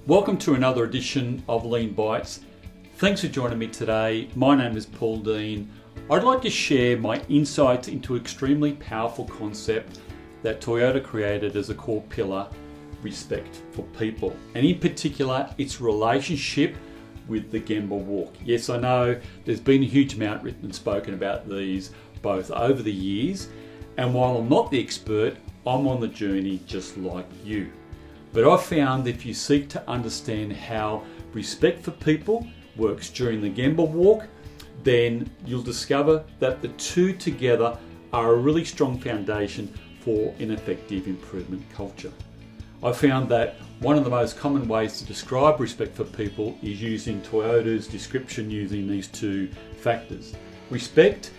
Welcome to another edition of Lean Bites. Thanks for joining me today. My name is Paul Dean. I'd like to share my insights into an extremely powerful concept that Toyota created as a core pillar, respect for people. And in particular, its relationship with the Gemba walk. Yes, I know there's been a huge amount written and spoken about these both over the years. And while I'm not the expert, I'm on the journey just like you. But I've found if you seek to understand how respect for people works during the Gemba walk, then you'll discover that the two together are a really strong foundation for an effective improvement culture. I found that one of the most common ways to describe respect for people is using Toyota's description using these two factors. Respect,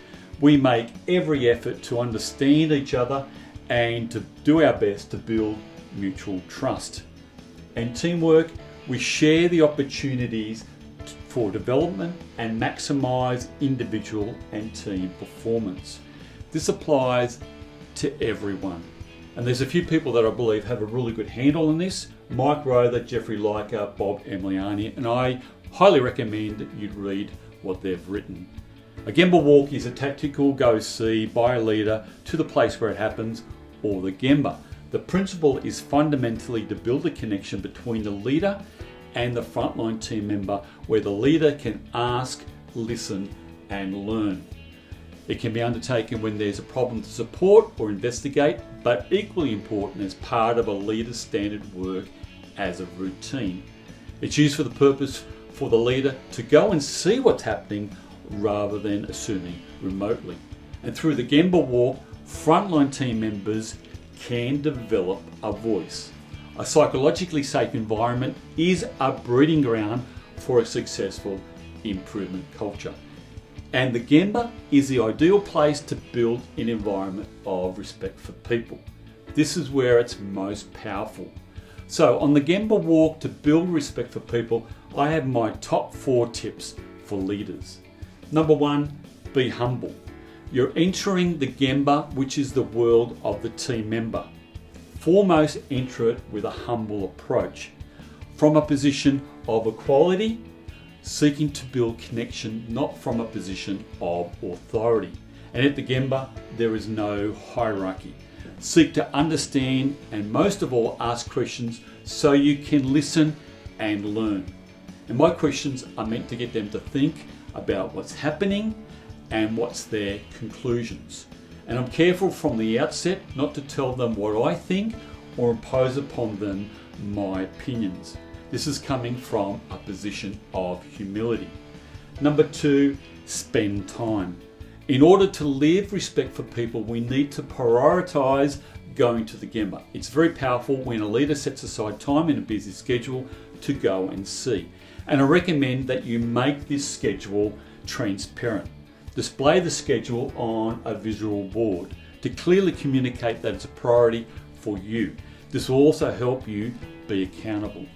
we make every effort to understand each other and to do our best to build mutual trust. And teamwork, we share the opportunities for development and maximise individual and team performance. This applies to everyone. And there's a few people that I believe have a really good handle on this. Mike Rother, Jeffery Liker Bob Emiliani, and I highly recommend that you read what they've written. A Gemba walk is a tactical go-see by a leader to the place where it happens, or the Gemba. The principle is fundamentally to build a connection between the leader and the frontline team member where the leader can ask, listen and learn. It can be undertaken when there's a problem to support or investigate, but equally important as part of a leader's standard work as a routine. It's used for the purpose for the leader to go and see what's happening rather than assuming remotely. And through the Gemba walk, frontline team members can develop a voice. A psychologically safe environment is a breeding ground for a successful improvement culture. And the Gemba is the ideal place to build an environment of respect for people. This is where it's most powerful. So on the Gemba walk to build respect for people, I have my top 4 tips for leaders. Number 1, be humble. You're entering the Gemba, which is the world of the team member. Foremost, enter it with a humble approach. From a position of equality, seeking to build connection, not from a position of authority. And at the Gemba, there is no hierarchy. Seek to understand and most of all, ask questions so you can listen and learn. And my questions are meant to get them to think about what's happening and what's their conclusions. And I'm careful from the outset not to tell them what I think or impose upon them my opinions. This is coming from a position of humility. Number 2, spend time. In order to live respect for people, we need to prioritise going to the Gemba. It's very powerful when a leader sets aside time in a busy schedule to go and see. And I recommend that you make this schedule transparent. Display the schedule on a visual board to clearly communicate that it's a priority for you. This will also help you be accountable.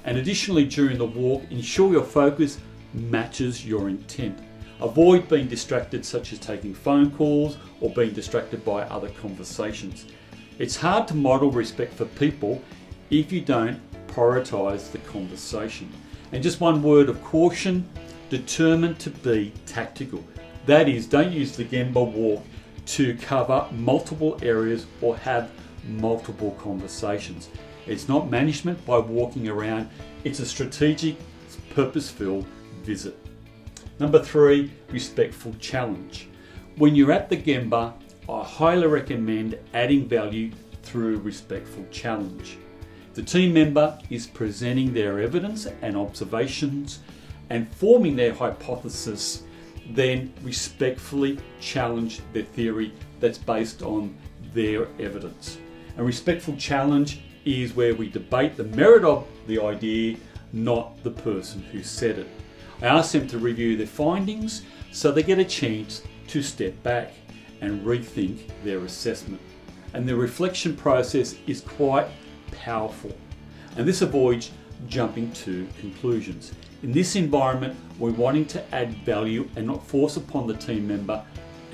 And additionally, during the walk, ensure your focus matches your intent. Avoid being distracted, such as taking phone calls or being distracted by other conversations. It's hard to model respect for people if you don't prioritise the conversation. And just one word of caution, determined to be tactical. That is, don't use the Gemba walk to cover multiple areas or have multiple conversations. It's not management by walking around, it's a strategic, purpose-filled visit. Number 3, respectful challenge. When you're at the Gemba, I highly recommend adding value through respectful challenge. The team member is presenting their evidence and observations and forming their hypothesis, then respectfully challenge their theory that's based on their evidence. A respectful challenge is where we debate the merit of the idea, not the person who said it. I ask them to review their findings so they get a chance to step back and rethink their assessment. And the reflection process is quite powerful. And this avoids jumping to conclusions. In this environment, we're wanting to add value and not force upon the team member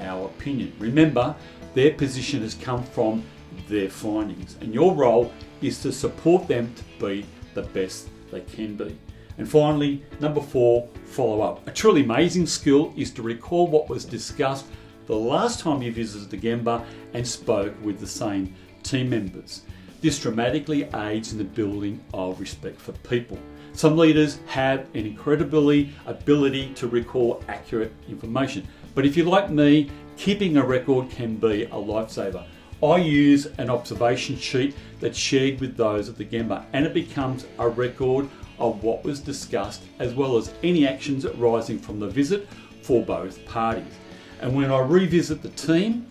our opinion. Remember, their position has come from their findings, and your role is to support them to be the best they can be. And finally, number 4, follow up. A truly amazing skill is to recall what was discussed the last time you visited the Gemba and spoke with the same team members. This dramatically aids in the building of respect for people. Some leaders have an incredible ability to recall accurate information, but if you're like me, keeping a record can be a lifesaver. I use an observation sheet that's shared with those at the Gemba, and it becomes a record of what was discussed as well as any actions arising from the visit for both parties. And when I revisit the team,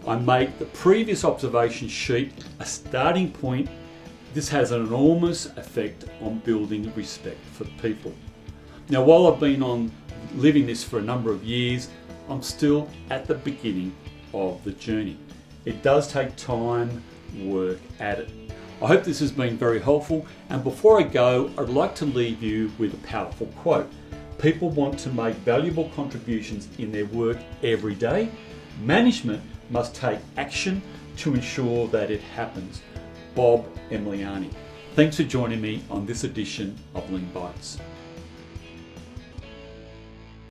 I make the previous observation sheet a starting point. This has an enormous effect on building respect for people. Now, while I've been living this for a number of years, I'm still at the beginning of the journey. It does take time, work at it. I hope this has been very helpful, and before I go, I'd like to leave you with a powerful quote. People want to make valuable contributions in their work every day. Management must take action to ensure that it happens. Bob Emiliani. Thanks for joining me on this edition of Lean Bites.